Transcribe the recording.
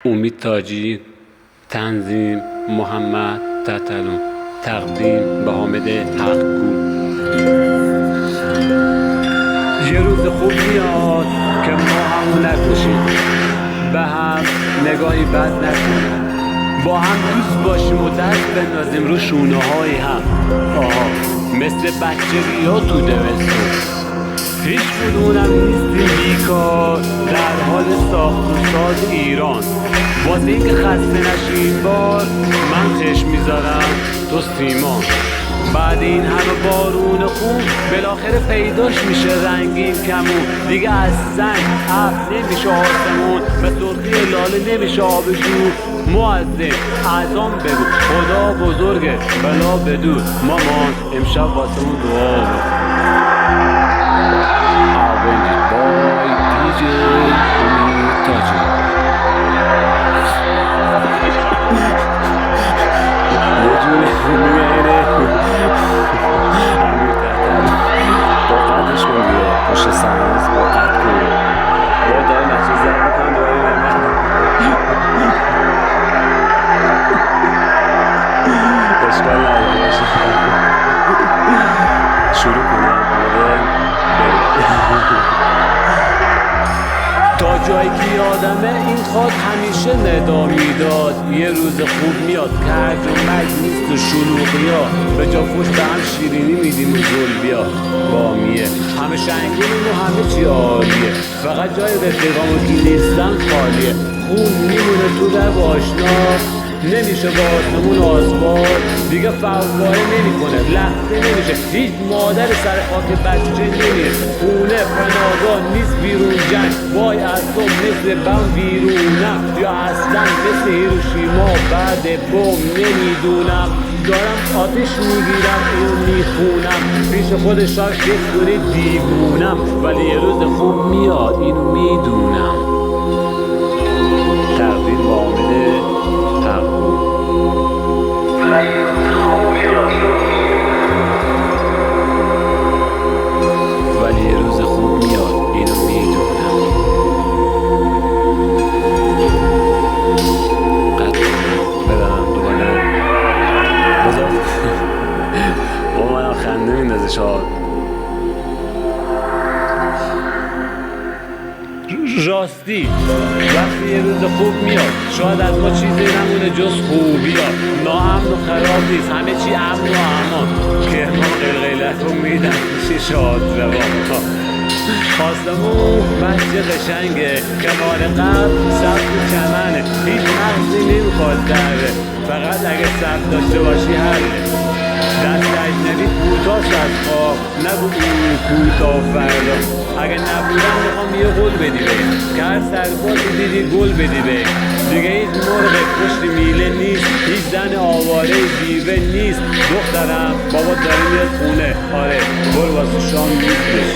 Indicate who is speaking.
Speaker 1: امید تاجی، تنظیم محمد تتلون، تقدیم به حامد حقگو. یه روز خوب میاد که ما همو نکشیم، به هم نگاهی بد نکنیم، با هم دوست باشیم و دست بندازیم رو شونه های هم. مثل بچگی‌ها تو دبستون، هیچ کدومم نیستیم بیکار، در حال ساخت و ساز ایران. واسه اینکه خسته نشیم بار، من خشم میذارم تو سیمان. بعد این همه بارون خون بالاخره پیداش میشه رنگین کمون. دیگه از سنگ ابر نمیشه آسمون، به سرخی لاله نمیشه آبجو. مؤذن اذان بگو خدا بزرگه بلا بدور. مامان امشب واسمون دعا بکن. بای دیجی امید تاجی. یه جوری میره امیر تحتر با قدش کن دیگه، پشت سرنز با قد کن. با داره نقشه زد بکن دوباره نمید اشکال نداره باشه. شروع کنم تا جایی که یادمه این خاک همیشه ندا میداد. یه روز خوب میاد کرد و مج نیست و شلوغیا، به جا فوش به هم شیرینی میدیم و زلبیا. بامیه همه شنگونیم و همه چی عالیه، فقط جای رفیقامو که نیستن خالیه. خون میمونه تو در آشنا، نمیشه با آسمون آسمان. دیگه فواره نمیکنه، لحظه نمیشه، هیچ مادر سر خاک بچه نمیره. خونه پناهگاه نیست بیرون جنگ، وای از تو مثل بم بیرونم، یا اصلا مثل هیروشیما بعد بم نمیدونم. دارم آتش میگیرم اینو میخونم، پیش خودشان فکر کنید دیوونم، ولی یه روز خوب میاد اینو میدونم. تقدیم با حامد حقگو. ولی یه روز خوب میاد اینو میدونم. قد بدنم دوباره بذار با منم خنده میندازه شاد. راستی وقتی یه روز خوب میاد شاید از ما چیزی نمونه جز خوبی ها. ناامن و خراب نیست، همه چی امن و امان. کرمان قلقلک رو میدن میشه شاد روان. خواستمون مسجد قشنگه، کنار قبل سبز و چمنه، هیچ مغزی نمیخواد دره، فقط اگه سبز داشته باشی حله. دست اجنبی کوتاست از خواب، نگو اون کوتاه فردا. اگه نبودم میخوام یه گل بدی بهم، که هر سربازی دیدی گل بدی بهم. دیگه هیچ مرغ پشت میله نیست، هیچ زن آواره بیوه نیست. دخترم بابا داره میاد خونه، آره برو واسه شام نیستش.